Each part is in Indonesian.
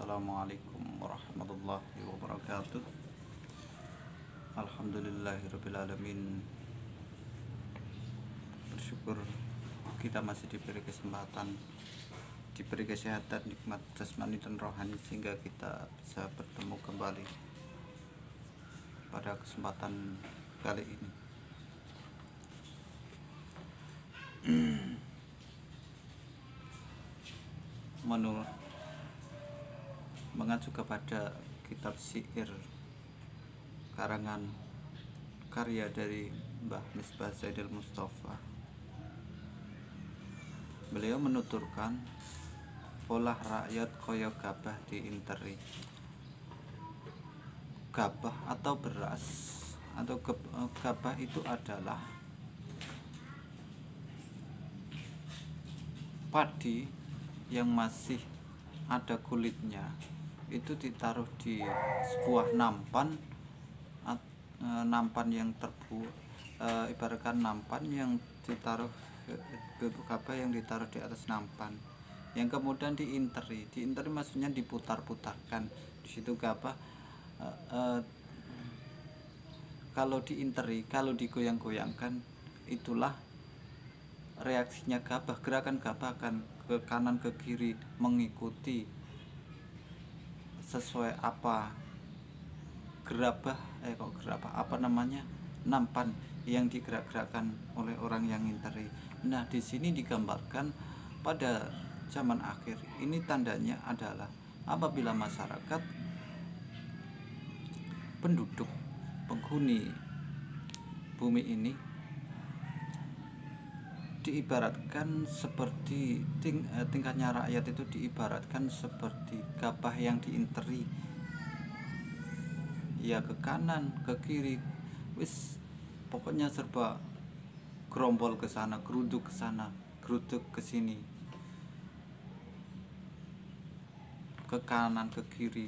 Assalamualaikum warahmatullahi wabarakatuh. Alhamdulillahirrabbilalamin. Bersyukur kita masih diberi kesempatan, diberi kesehatan, nikmat jasmani dan rohani, sehingga kita bisa bertemu kembali pada kesempatan kali ini. Mengacu kepada kitab syair karangan karya dari Mbah Misbah Zaidil Mustafa, beliau menuturkan pola rakyat koyo gabah diinteri. Gabah atau beras atau gabah itu adalah padi yang masih ada kulitnya, itu ditaruh di sebuah nampan yang ibaratkan nampan yang ditaruh bubuk gabah yang ditaruh di atas nampan, yang kemudian diinteri maksudnya diputar-putarkan. Di situ gabah kalau diinteri, kalau digoyang-goyangkan, itulah reaksinya gabah. Gerakan gabah akan ke kanan ke kiri mengikuti sesuai nampan yang digerak-gerakkan oleh orang yang nginteri. Nah, di sini digambarkan pada zaman akhir ini, tandanya adalah apabila masyarakat, penduduk, penghuni bumi ini diibaratkan seperti tingkatnya rakyat itu diibaratkan seperti gabah yang diinteri, ya ke kanan ke kiri, wis pokoknya serba gerombol ke sana, geruduk ke sana, geruduk ke sini, ke kanan ke kiri.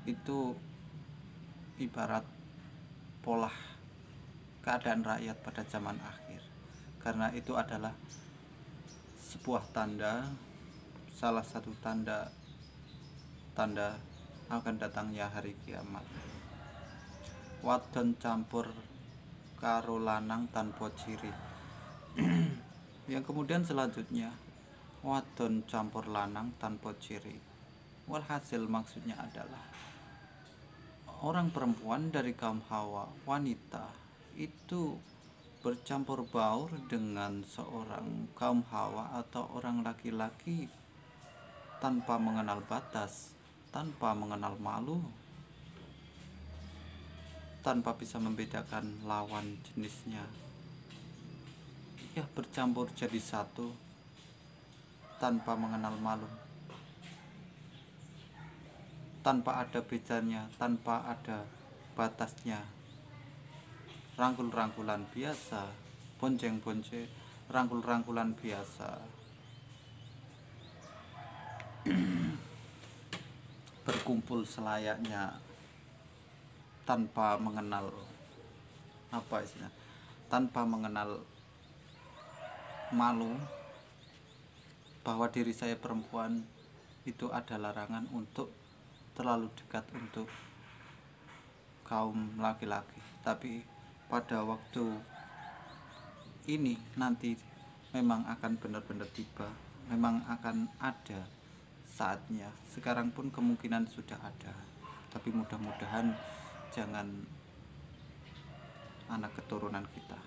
Itu ibarat pola keadaan rakyat pada zaman akhir. Karena itu adalah sebuah tanda, salah satu tanda akan datangnya hari kiamat. Wadon campur karo lanang tanpa ciri. Yang kemudian selanjutnya, wadon campur lanang tanpa ciri. Walhasil maksudnya adalah orang perempuan dari kaum Hawa, wanita, itu bercampur baur dengan seorang kaum Hawa atau orang laki-laki tanpa mengenal batas, tanpa mengenal malu, tanpa bisa membedakan lawan jenisnya. Ya, bercampur jadi satu tanpa mengenal malu, tanpa ada bedanya, tanpa ada batasnya. Rangkul-rangkulan biasa, bonceng-bonceng, rangkul-rangkulan biasa. Berkumpul selayaknya tanpa mengenal tanpa mengenal malu, bahwa diri saya perempuan itu ada larangan untuk terlalu dekat untuk kaum laki-laki. Tapi pada waktu ini nanti memang akan benar-benar tiba, memang akan ada saatnya. Sekarang pun kemungkinan sudah ada, tapi mudah-mudahan jangan anak keturunan kita.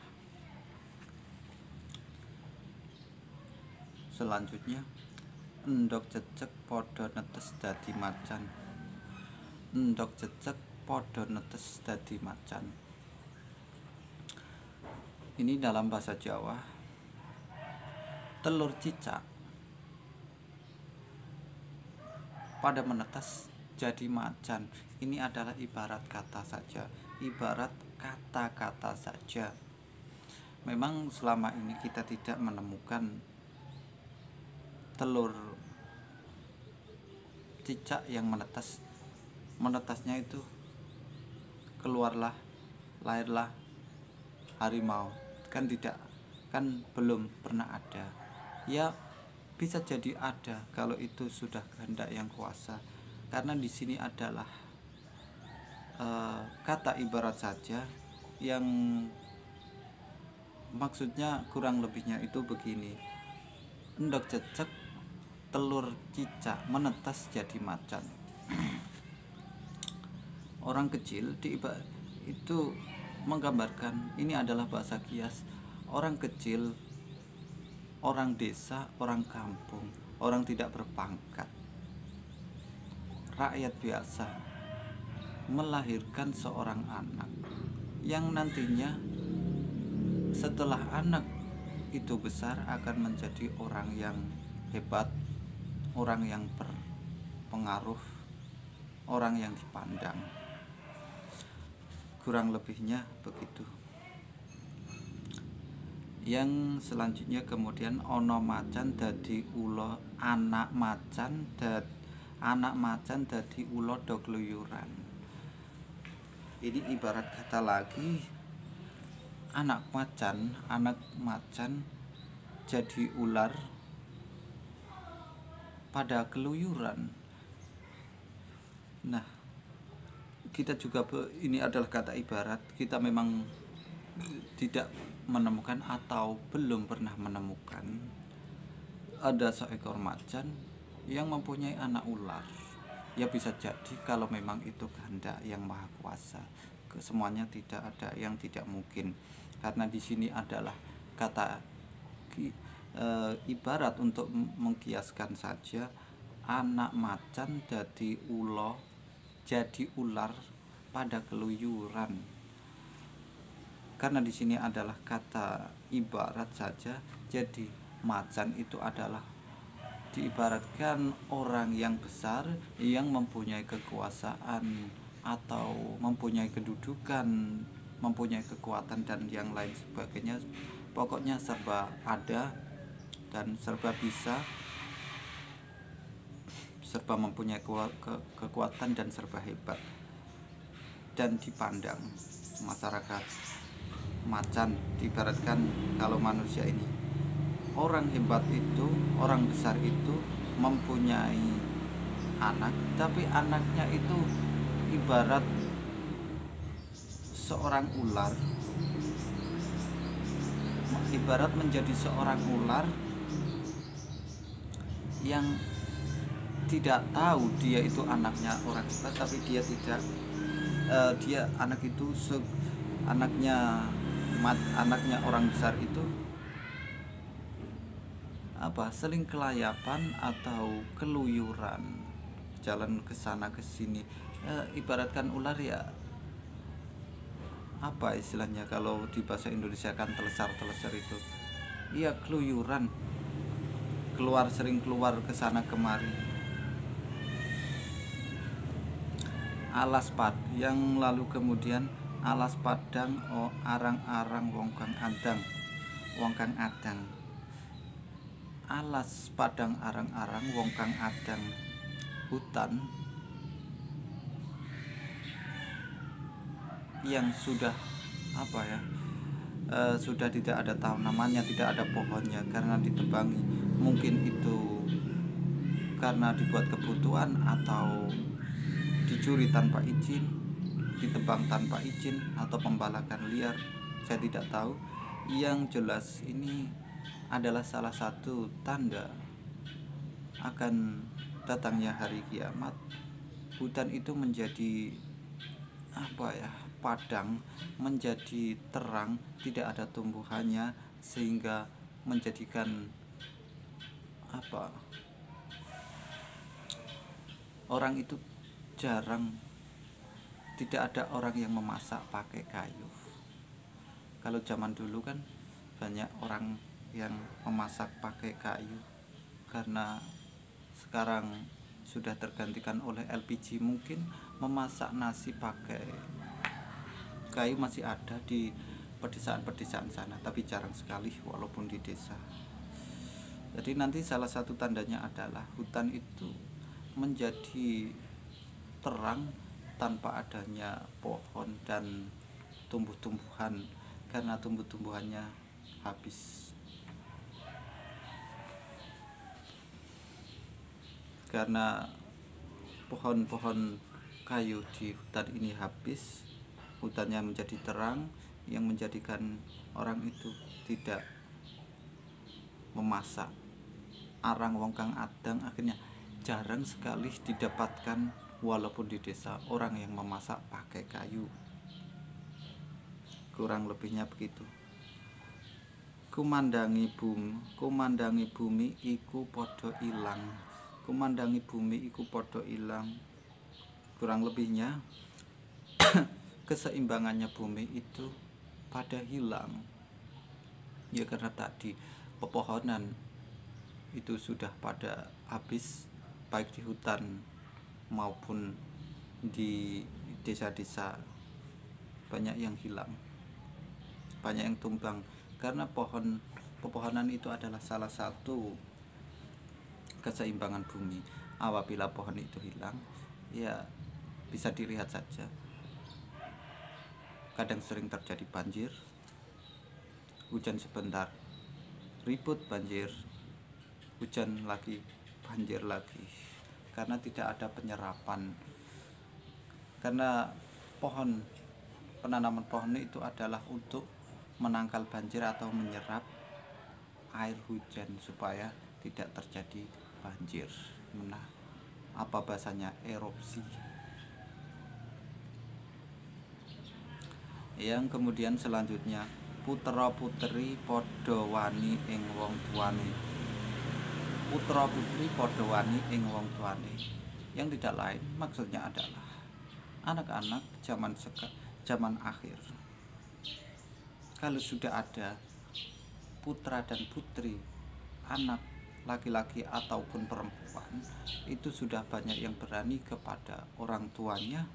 Selanjutnya, endok cecek podo netes dadi macan. Endok cecek podo netes dadi macan. Ini dalam bahasa Jawa, telur cicak pada menetas jadi macan. Ini adalah ibarat kata saja, ibarat kata-kata saja. Memang selama ini kita tidak menemukan telur cicak yang menetas. Menetasnya itu lahirlah harimau, kan tidak, kan belum pernah ada. Ya, bisa jadi ada kalau itu sudah kehendak yang kuasa. Karena di sini adalah kata ibarat saja yang maksudnya kurang lebihnya itu begini: endok cecek telur cicak menetas jadi macan. Orang kecil itu menggambarkan, ini adalah bahasa kias, orang kecil, orang desa, orang kampung, orang tidak berpangkat, rakyat biasa melahirkan seorang anak yang nantinya setelah anak itu besar akan menjadi orang yang hebat, orang yang berpengaruh, orang yang dipandang. Kurang lebihnya begitu. Yang selanjutnya kemudian ono macan dadi ula, anak macan dadi ula do kluyuran. Ini ibarat kata lagi, anak macan jadi ular pada keluyuran. Nah, kita juga ini adalah kata ibarat, kita memang tidak menemukan atau belum pernah menemukan ada seekor macan yang mempunyai anak ular. Ya bisa jadi kalau memang itu kehendak yang maha kuasa. Semuanya tidak ada yang tidak mungkin. Karena di sini adalah kata ibarat untuk mengkiaskan saja, anak macan jadi ular pada keluyuran. Karena di sini adalah kata ibarat saja, jadi macan itu adalah diibaratkan orang yang besar yang mempunyai kekuasaan atau mempunyai kedudukan, mempunyai kekuatan dan yang lain sebagainya. Pokoknya serba ada dan serba bisa, serba mempunyai kekuatan dan serba hebat dan dipandang masyarakat. Macan diibaratkan kalau manusia ini orang hebat itu, orang besar itu mempunyai anak, tapi anaknya itu ibarat seorang ular, ibarat menjadi seorang ular yang tidak tahu dia itu anaknya orang hebat, tapi dia tidak anaknya orang besar itu seling kelayapan atau keluyuran, jalan ke sana ke sini. Ibaratkan ular ya, apa istilahnya kalau di bahasa Indonesia kan telesar itu. Iya, keluyuran, sering keluar ke sana kemari. Alas yang lalu kemudian alas padang arang-arang wong kang adang. Alas padang arang-arang wong kang adang, hutan yang sudah sudah tidak ada tanamannya, tidak ada pohonnya karena ditebangi. Mungkin itu karena dibuat kebutuhan atau dicuri tanpa izin, ditebang tanpa izin, atau pembalakan liar, saya tidak tahu. Yang jelas ini adalah salah satu tanda akan datangnya hari kiamat. Hutan itu menjadi padang, menjadi terang, tidak ada tumbuhannya, sehingga menjadikan orang itu jarang, tidak ada orang yang memasak pakai kayu. Kalau zaman dulu kan banyak orang yang memasak pakai kayu, karena sekarang sudah tergantikan oleh LPG. Mungkin memasak nasi pakai kayu masih ada di pedesaan-pedesaan sana, tapi jarang sekali walaupun di desa. Jadi nanti salah satu tandanya adalah hutan itu menjadi terang tanpa adanya pohon dan tumbuh-tumbuhan, karena tumbuh-tumbuhannya habis. karena pohon-pohon kayu di hutan ini habis, hutannya menjadi terang, yang menjadikan orang itu tidak memasak. Arang wong kang adang akhirnya jarang sekali didapatkan, walaupun di desa, orang yang memasak pakai kayu. Kurang lebihnya begitu. Kumandangi bumi iku padha ilang. Kumandangi bumi iku padha ilang. Kurang lebihnya keseimbangannya bumi itu pada hilang. Ya karena tadi pepohonan itu sudah pada habis, baik di hutan maupun di desa-desa. Banyak yang hilang, banyak yang tumbang, karena pepohonan itu adalah salah satu keseimbangan bumi. Apabila pohon itu hilang, ya bisa dilihat saja, kadang sering terjadi banjir, hujan sebentar ribut banjir, hujan lagi banjir lagi, karena tidak ada penyerapan. Karena penanaman pohon itu adalah untuk menangkal banjir atau menyerap air hujan supaya tidak terjadi banjir. Apa bahasanya, erupsi. Yang kemudian selanjutnya, putra putri padha wani ing wong tuane. Putra putri padha wani ing wong tuane, yang tidak lain maksudnya adalah anak-anak zaman akhir. Kalau sudah ada putra dan putri, anak laki-laki ataupun perempuan, itu sudah banyak yang berani kepada orang tuanya,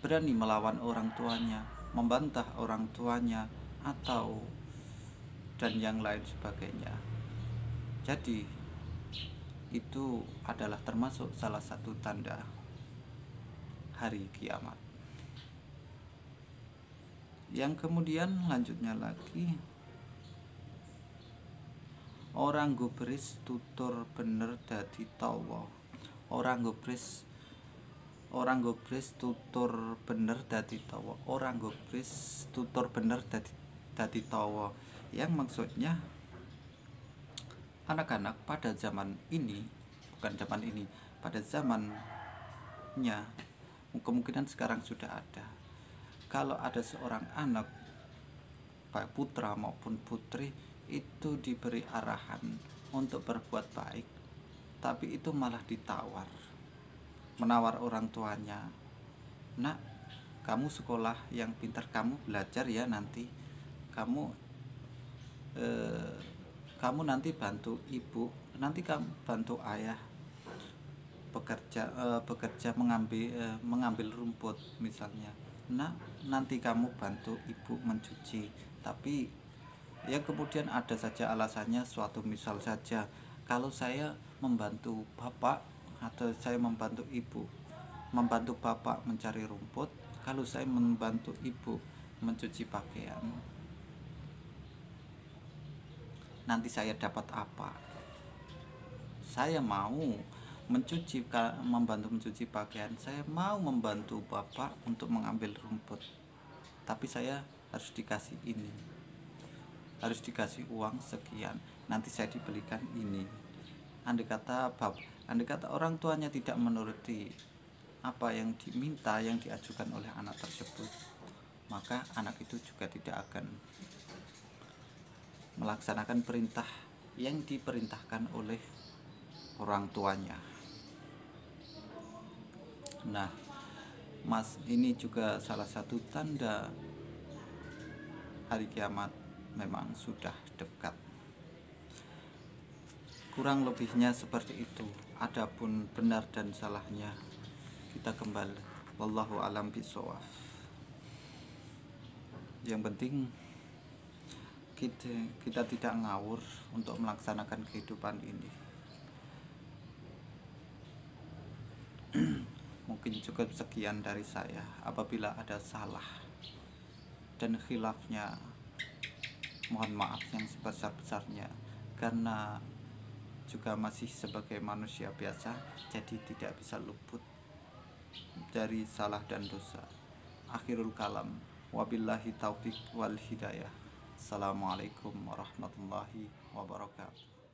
berani melawan orang tuanya, membantah orang tuanya, atau dan yang lain sebagainya. Jadi itu adalah termasuk salah satu tanda hari kiamat. Yang kemudian lanjutnya lagi, orang gubris tutur bener dadi tawa. Orang gubris tutur bener dadi tawa. Orang gubris tutur bener dadi tawa. Yang maksudnya anak-anak pada zaman ini, pada zamannya, kemungkinan sekarang sudah ada. Kalau ada seorang anak, baik putra maupun putri, itu diberi arahan untuk berbuat baik, tapi itu malah menawar orang tuanya. Nak, kamu sekolah yang pintar, kamu belajar ya, nanti kamu nanti bantu ibu, nanti kamu bantu ayah bekerja mengambil rumput misalnya. Nah, nanti kamu bantu ibu mencuci. Tapi ya kemudian ada saja alasannya, suatu misal saja, kalau saya membantu bapak atau saya membantu bapak mencari rumput, kalau saya membantu ibu mencuci pakaian, nanti saya dapat apa? Saya mau membantu mencuci pakaian, saya mau membantu bapak untuk mengambil rumput, tapi saya harus dikasih ini, harus dikasih uang sekian, nanti saya dibelikan ini. Andai kata orang tuanya tidak menuruti apa yang diminta, yang diajukan oleh anak tersebut, maka anak itu juga tidak akan melaksanakan perintah yang diperintahkan oleh orang tuanya. Nah, ini juga salah satu tanda hari kiamat memang sudah dekat. Kurang lebihnya seperti itu. Adapun benar dan salahnya, kita kembali, wallahu alam bishawab. Yang penting kita tidak ngawur untuk melaksanakan kehidupan ini. Mungkin cukup sekian dari saya. Apabila ada salah dan khilafnya, mohon maaf yang sebesar-besarnya, karena juga masih sebagai manusia biasa, jadi tidak bisa luput dari salah dan dosa. Akhirul kalam, wabillahi taufik wal hidayah. Assalamualaikum warahmatullahi wabarakatuh.